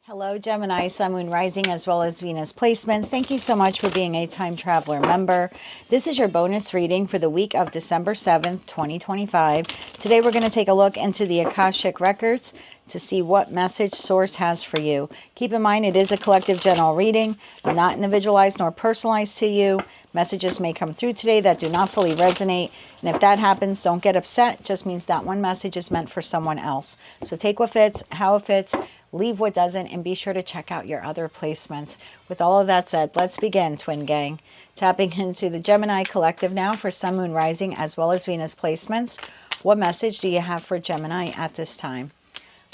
Hello, Gemini, Sun, Moon, Rising, as well as Venus placements. Thank you so much for being a Time Traveler member. This is your bonus reading for the week of December 7th, 2025. Today, we're going to take a look into the Akashic records to see what message Source has for you. Keep in mind, it is a collective general reading, not individualized nor personalized to you. Messages may come through today that do not fully resonate. And if that happens, don't get upset. It just means that one message is meant for someone else. So take what fits, how it fits, leave what doesn't, and be sure to check out your other placements. With all of that said, let's begin, Twin Gang. Tapping into the Gemini collective now for Sun, Moon, Rising, as well as Venus placements. What message do you have for Gemini at this time?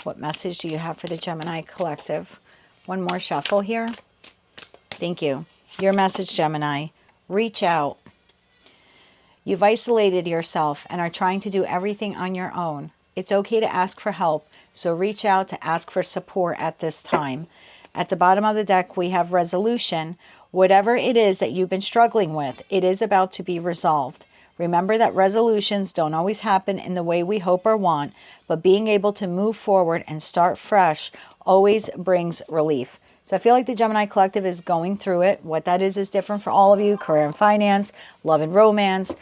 What message do you have for the Gemini collective? One more shuffle here. Thank you. Your message, Gemini. Reach out. You've isolated yourself and are trying to do everything on your own. It's okay to ask for help, so reach out to ask for support at this time. At the bottom of the deck, we have resolution. Whatever it is that you've been struggling with, it is about to be resolved. Remember that resolutions don't always happen in the way we hope or want, but being able to move forward and start fresh always brings relief. So I feel like the Gemini collective is going through it. What that is different for all of you. Career and finance, love and romance,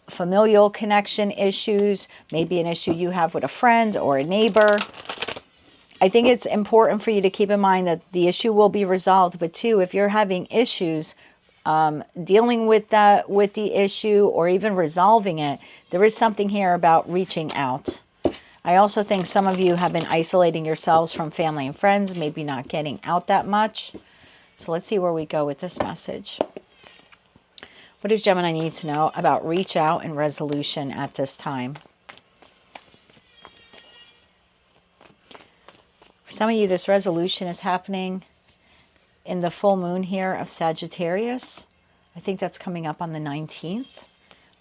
familial connection issues, maybe an issue you have with a friend or a neighbor. I think it's important for you to keep in mind that the issue will be resolved, but too, if you're having issues dealing with the issue or even resolving it, there is something here about reaching out. I also think some of you have been isolating yourselves from family and friends, maybe not getting out that much. So let's see where we go with this message. What does Gemini need to know about reach out and resolution at this time? For some of you, this resolution is happening in the full moon here of Sagittarius. I think that's coming up on the 19th.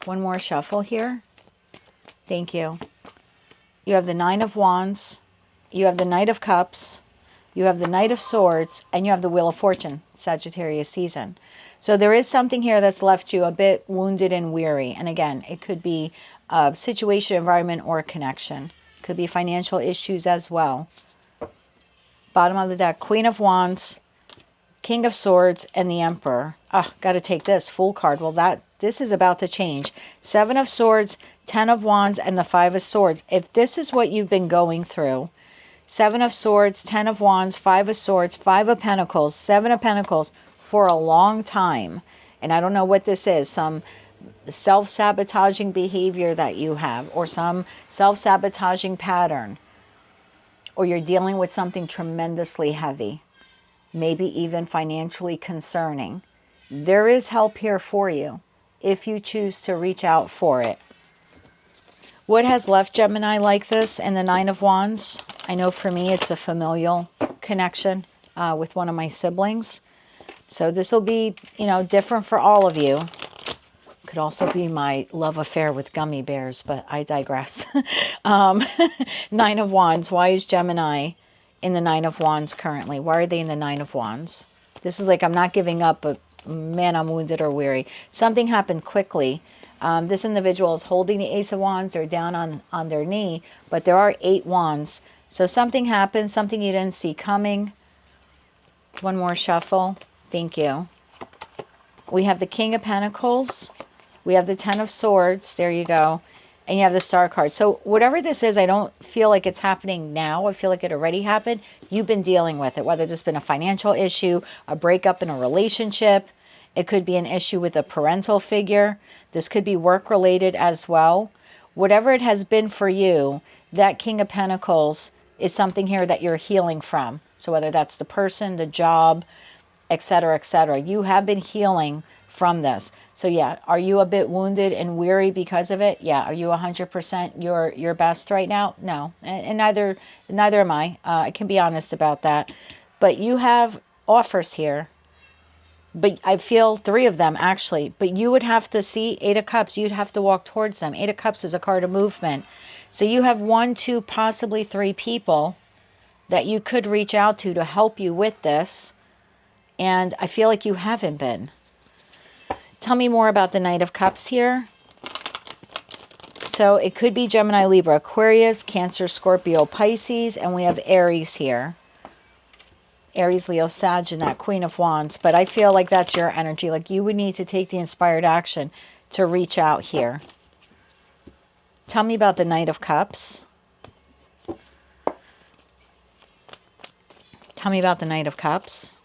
One more shuffle here. Thank you. You have the Nine of Wands. You have the Knight of Cups. You have the Knight of Swords. And you have the Wheel of Fortune, Sagittarius season. So there is something here that's left you a bit wounded and weary. And again, it could be a situation, environment, or a connection. It could be financial issues as well. Bottom of the deck, Queen of Wands, King of Swords, and the Emperor. Got to take this Fool card. Well, this is about to change. Seven of Swords, 10 of Wands, and the Five of Swords. If this is what you've been going through, Seven of Swords, 10 of Wands, Five of Swords, Five of Pentacles, Seven of Pentacles, for a long time, and I don't know what this is, some self-sabotaging behavior that you have, or some self-sabotaging pattern, or you're dealing with something tremendously heavy, maybe even financially concerning. There is help here for you if you choose to reach out for it. What has left Gemini like this in the Nine of Wands? I know for me it's a familial connection with one of my siblings. So this will be, different for all of you. Could also be my love affair with gummy bears, but I digress. Nine of Wands. Why is Gemini in the Nine of Wands currently? Why are they in the Nine of Wands? This is like, I'm not giving up, but man, I'm wounded or weary. Something happened quickly. This individual is holding the Ace of Wands. They're down on their knee, but there are 8 wands. So something happened, something you didn't see coming. One more shuffle. Thank you. We have the King of Pentacles. We have the 10 of Swords. There you go. And you have the Star card. So whatever this is, I don't feel like it's happening now. I feel like it already happened. You've been dealing with it, whether there's been a financial issue, a breakup in a relationship. It could be an issue with a parental figure. This could be work-related as well. Whatever it has been for you, that King of Pentacles is something here that you're healing from. So whether that's the person, the job, etc., etc. You have been healing from this. So yeah, are you a bit wounded and weary because of it? Yeah. Are you 100% your best right now? No. And neither am I. I can be honest about that. But you have offers here. But I feel 3 of them actually. But you would have to see 8 of Cups. You'd have to walk towards them. 8 of Cups is a card of movement. So you have 1, 2, possibly 3 people that you could reach out to help you with this. And I feel like you haven't been. Tell me more about the Knight of Cups here. So it could be Gemini, Libra, Aquarius, Cancer, Scorpio, Pisces, and we have Aries here. Aries, Leo, Sag, and that Queen of Wands. But I feel like that's your energy. Like you would need to take the inspired action to reach out here. Tell me about the Knight of Cups. Tell me about the Knight of Cups.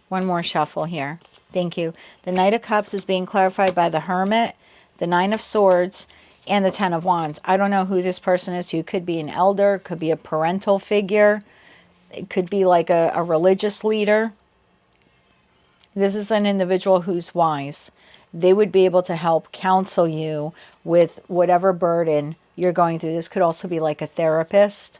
One more shuffle here. Thank you. The Knight of Cups is being clarified by the Hermit, the Nine of Swords, and the Ten of Wands. I don't know who this person is. You could be an elder, could be a parental figure. It could be like a religious leader. This is an individual who's wise. They would be able to help counsel you with whatever burden you're going through. This could also be like a therapist.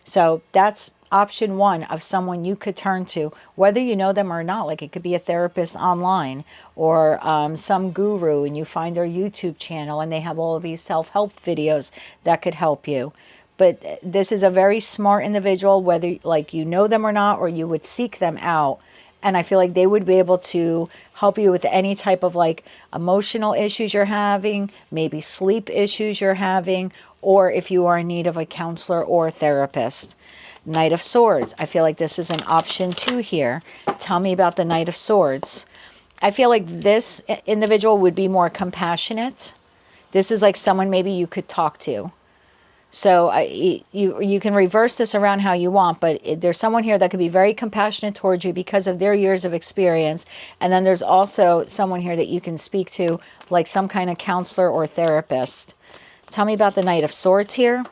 So that's option one of someone you could turn to, whether you know them or not. Like it could be a therapist online or some guru, and you find their YouTube channel and they have all of these self-help videos that could help you. But this is a very smart individual, whether like you know them or not, or you would seek them out. And I feel like they would be able to help you with any type of like emotional issues you're having, maybe sleep issues you're having, or if you are in need of a counselor or a therapist. Knight of Swords. I feel like this is an option two here. Tell me about the Knight of Swords. I feel like this individual would be more compassionate. This is like someone maybe you could talk to. So you can reverse this around how you want, but there's someone here that could be very compassionate towards you because of their years of experience. And then there's also someone here that you can speak to, like some kind of counselor or therapist. Tell me about the Knight of Swords here.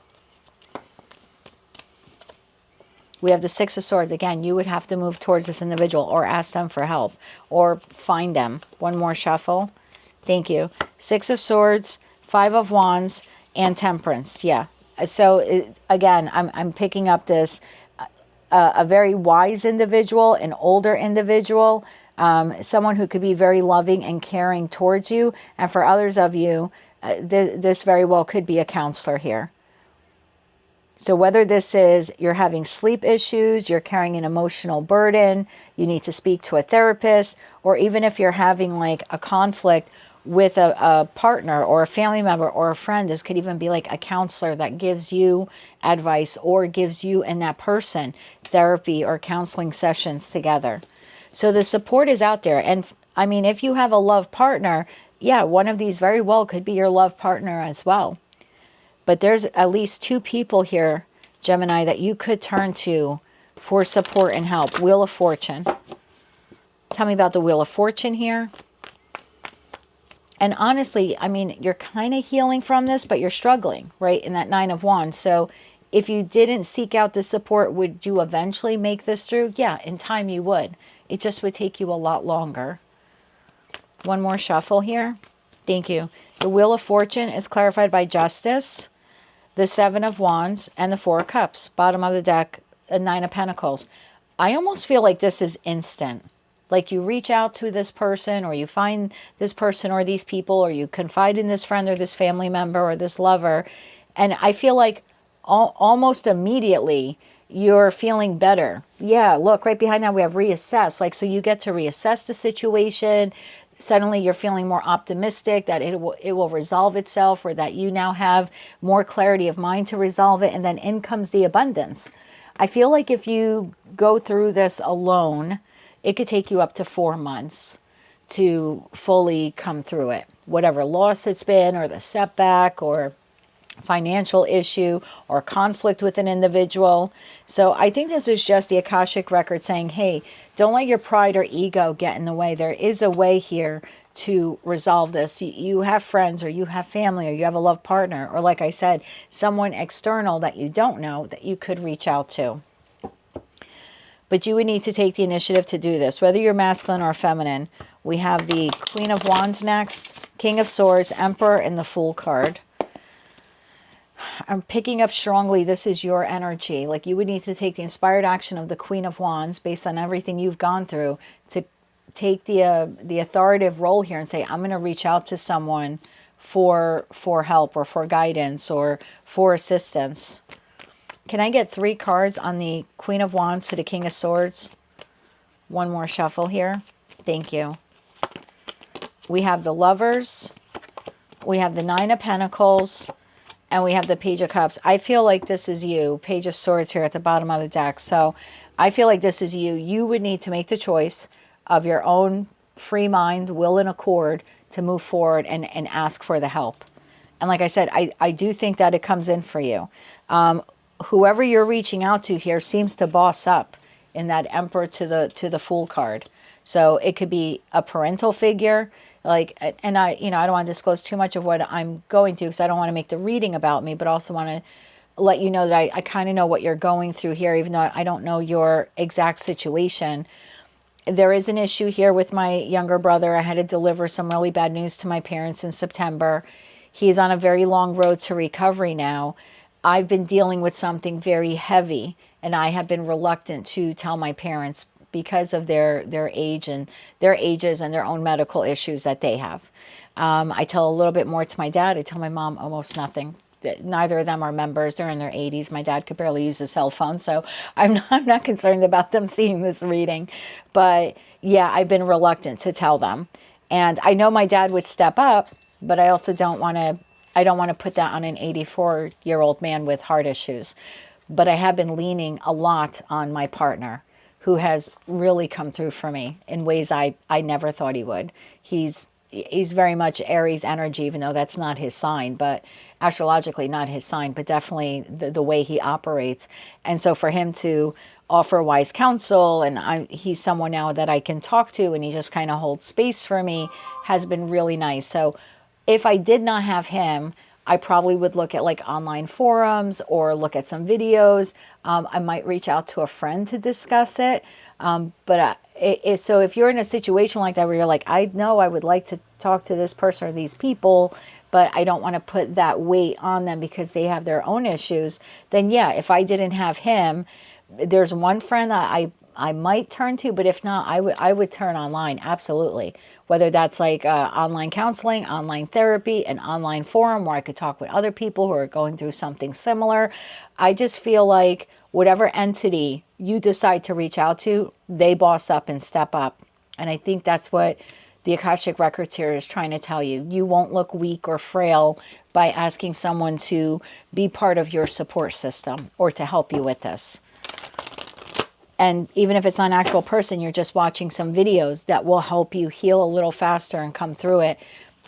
We have the Six of Swords. Again, you would have to move towards this individual or ask them for help or find them. One more shuffle. Thank you. Six of Swords, Five of Wands, and Temperance. Yeah. So again, I'm picking up this, a very wise individual, an older individual, someone who could be very loving and caring towards you. And for others of you, this very well could be a counselor here. So whether this is you're having sleep issues, you're carrying an emotional burden, you need to speak to a therapist, or even if you're having like a conflict with a partner or a family member or a friend, this could even be like a counselor that gives you advice or gives you and that person therapy or counseling sessions together. So the support is out there. And I mean, if you have a love partner, yeah, one of these very well could be your love partner as well. But there's at least two people here, Gemini, that you could turn to for support and help. Wheel of Fortune. Tell me about the Wheel of Fortune here. And honestly, I mean, you're kind of healing from this, but you're struggling, right? In that Nine of Wands. So if you didn't seek out the support, would you eventually make this through? Yeah, in time you would. It just would take you a lot longer. One more shuffle here. Thank you. The Wheel of Fortune is clarified by Justice, the Seven of Wands, and the Four of Cups. Bottom of the deck, a Nine of Pentacles. I almost feel like this is instant. Like you reach out to this person, or you find this person or these people, or you confide in this friend or this family member or this lover. And I feel like almost immediately you're feeling better. Yeah, look, right behind that we have reassess. Like, so you get to reassess the situation. Suddenly you're feeling more optimistic that it will resolve itself, or that you now have more clarity of mind to resolve it. And then in comes the abundance. I feel like if you go through this alone, it could take you up to 4 months to fully come through it. Whatever loss it's been, or the setback, or financial issue, or conflict with an individual. So I think this is just the Akashic record saying, hey, don't let your pride or ego get in the way. There is a way here to resolve this. You have friends, or you have family, or you have a love partner, or like I said, someone external that you don't know that you could reach out to. But you would need to take the initiative to do this, whether you're masculine or feminine. We have the Queen of Wands next, King of Swords, Emperor, and the Fool card. I'm picking up strongly, this is your energy. Like you would need to take the inspired action of the Queen of Wands based on everything you've gone through to take the authoritative role here and say, I'm going to reach out to someone for help, or for guidance, or for assistance. Can I get 3 cards on the Queen of Wands to the King of Swords? One more shuffle here. Thank you. We have the Lovers. We have the Nine of Pentacles. And we have the Page of Cups. I feel like this is you. Page of Swords here at the bottom of the deck. So I feel like this is you. You would need to make the choice of your own free mind, will, and accord to move forward and ask for the help. And like I said, I do think that it comes in for you. Whoever you're reaching out to here seems to boss up in that Emperor to the Fool card. So it could be a parental figure, like, and I don't want to disclose too much of what I'm going through because I don't want to make the reading about me, but also want to let you know that I kind of know what you're going through here, even though I don't know your exact situation. There is an issue here with my younger brother. I had to deliver some really bad news to my parents in September. He's on a very long road to recovery now. I've been dealing with something very heavy, and I have been reluctant to tell my parents because of their age and their ages and their own medical issues that they have. I tell a little bit more to my dad. I tell my mom almost nothing. Neither of them are members. They're in their 80s. My dad could barely use a cell phone, so I'm not concerned about them seeing this reading. But yeah, I've been reluctant to tell them. And I know my dad would step up, but I also don't want to put that on an 84-year-old man with heart issues. But I have been leaning a lot on my partner, who has really come through for me in ways I never thought he would. He's very much Aries energy, even though that's not his sign, but astrologically not his sign, but definitely the way he operates. And so for him to offer wise counsel, and he's someone now that I can talk to, and he just kind of holds space for me, has been really nice. So if I did not have him, I probably would look at like online forums or look at some videos. I might reach out to a friend to discuss it. So if you're in a situation like that where you're like, I know I would like to talk to this person or these people, but I don't want to put that weight on them because they have their own issues, then yeah, if I didn't have him, there's one friend that I might turn to, but if not, I would turn online, absolutely. Whether that's like online counseling, online therapy, an online forum where I could talk with other people who are going through something similar. I just feel like whatever entity you decide to reach out to, they boss up and step up. And I think that's what the Akashic Records here is trying to tell you. You won't look weak or frail by asking someone to be part of your support system or to help you with this. And even if it's not an actual person, you're just watching some videos that will help you heal a little faster and come through it.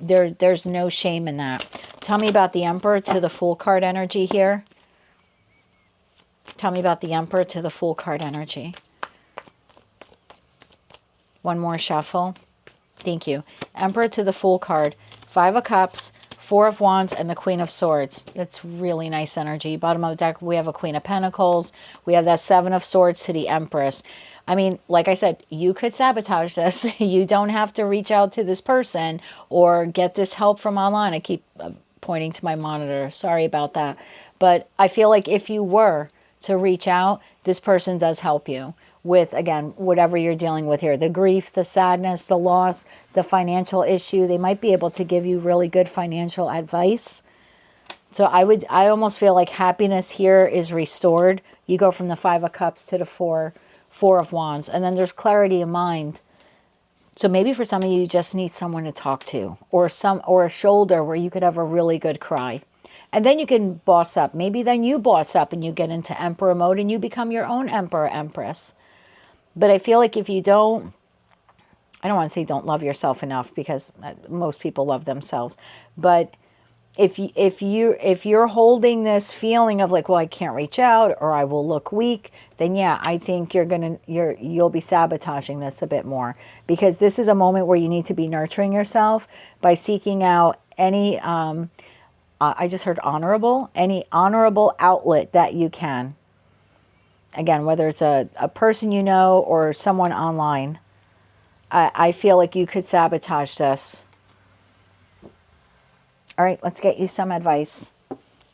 There's no shame in that. Tell me about the Emperor to the Fool card energy here. Tell me about the Emperor to the Fool card energy. One more shuffle. Thank you. Emperor to the Fool card. 5 of Cups, 4 of Wands, and the Queen of Swords. That's really nice energy. Bottom of the deck, we have a Queen of Pentacles. We have that 7 of Swords to the Empress. I mean, like I said, you could sabotage this. You don't have to reach out to this person or get this help from online. I keep pointing to my monitor. Sorry about that. But I feel like if you were to reach out, this person does help you with, again, whatever you're dealing with here. The grief, the sadness, the loss, the financial issue. They might be able to give you really good financial advice. So I almost feel like happiness here is restored. You go from the 5 of Cups to the 4 of Wands. And then there's clarity of mind. So maybe for some of you, you just need someone to talk to, or a shoulder where you could have a really good cry. And then you can boss up. Maybe then you boss up and you get into Emperor mode and you become your own Emperor, Empress. But I feel like if you don't, I don't want to say don't love yourself enough, because most people love themselves. But if you're holding this feeling of like, well, I can't reach out or I will look weak, then yeah, I think you'll be sabotaging this a bit more, because this is a moment where you need to be nurturing yourself by seeking out any I just heard any honorable outlet that you can. Again, whether it's a person you know or someone online, I feel like you could sabotage this. All right, let's get you some advice.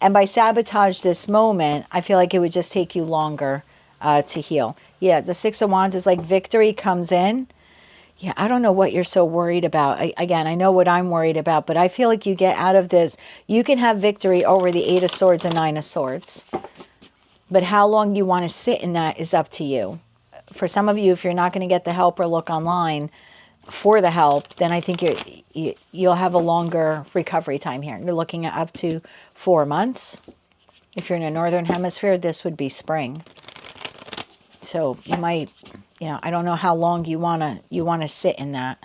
And by sabotage this moment, I feel like it would just take you longer to heal. Yeah, the 6 of Wands is like victory comes in. Yeah, I don't know what you're so worried about. Again, I know what I'm worried about, but I feel like you get out of this. You can have victory over the 8 of Swords and 9 of Swords. But how long you want to sit in that is up to you. For some of you, if you're not going to get the help or look online, for the help, then I think you'll have a longer recovery time here. You're looking at up to 4 months. If you're in the northern hemisphere, this would be spring. So you might, I don't know how long you wanna sit in that.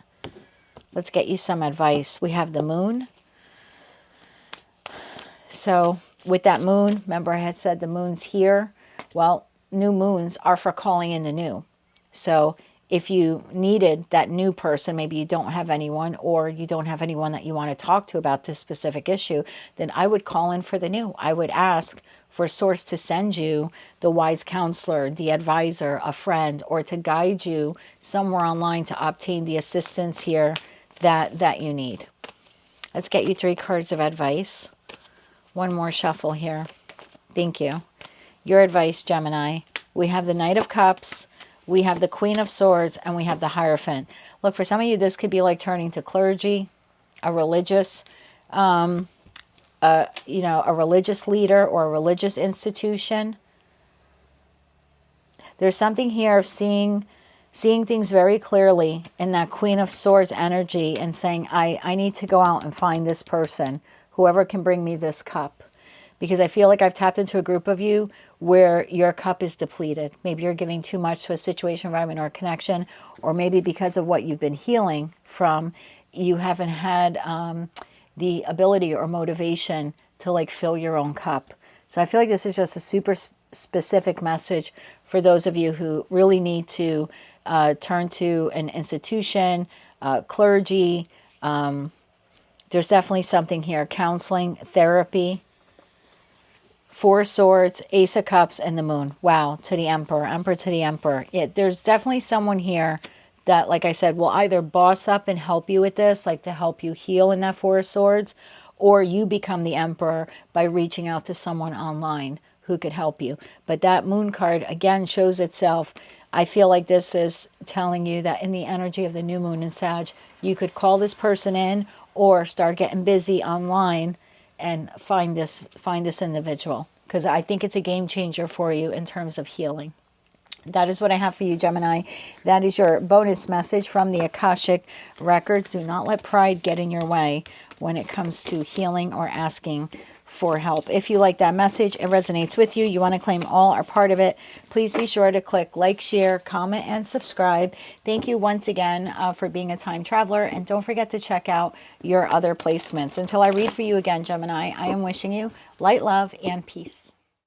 Let's get you some advice. We have the moon. So with that moon, remember I had said the moon's here. Well, new moons are for calling in the new. So if you needed that new person, maybe you don't have anyone, or you don't have anyone that you want to talk to about this specific issue, then I would call in for the new. I would ask for a source to send you the wise counselor, the advisor, a friend, or to guide you somewhere online to obtain the assistance here that you need. Let's get you 3 cards of advice. One more shuffle here. Thank you. Your advice, Gemini. We have the Knight of Cups, we have the Queen of Swords, and we have the Hierophant. Look, for some of you, this could be like turning to clergy, a religious, a religious leader or a religious institution. There's something here of seeing things very clearly in that Queen of Swords energy and saying, I need to go out and find this person, whoever can bring me this cup. Because I feel like I've tapped into a group of you where your cup is depleted. Maybe you're giving too much to a situation, environment, or connection, or maybe because of what you've been healing from, you haven't had the ability or motivation to like fill your own cup. So I feel like this is just a super specific message for those of you who really need to turn to an institution, clergy. There's definitely something here, counseling, therapy. 4 Swords, Ace of Cups, and the Moon. Wow, to the Emperor, Emperor to the Emperor. There's definitely someone here that, like I said, will either boss up and help you with this, like to help you heal in that 4 Swords, or you become the Emperor by reaching out to someone online who could help you. But that Moon card, again, shows itself. I feel like this is telling you that in the energy of the new moon in Sag, you could call this person in or start getting busy online and find this individual, because I think it's a game changer for you in terms of healing. That is what I have for you, Gemini. That is your bonus message from the Akashic records. Do not let pride get in your way when it comes to healing or asking for help. If you like that message, it resonates with you, you want to claim all or part of it, please be sure to click like, share, comment, and subscribe. Thank you once again for being a time traveler, and don't forget to check out your other placements. Until I read for you again, Gemini, I am wishing you light, love, and peace.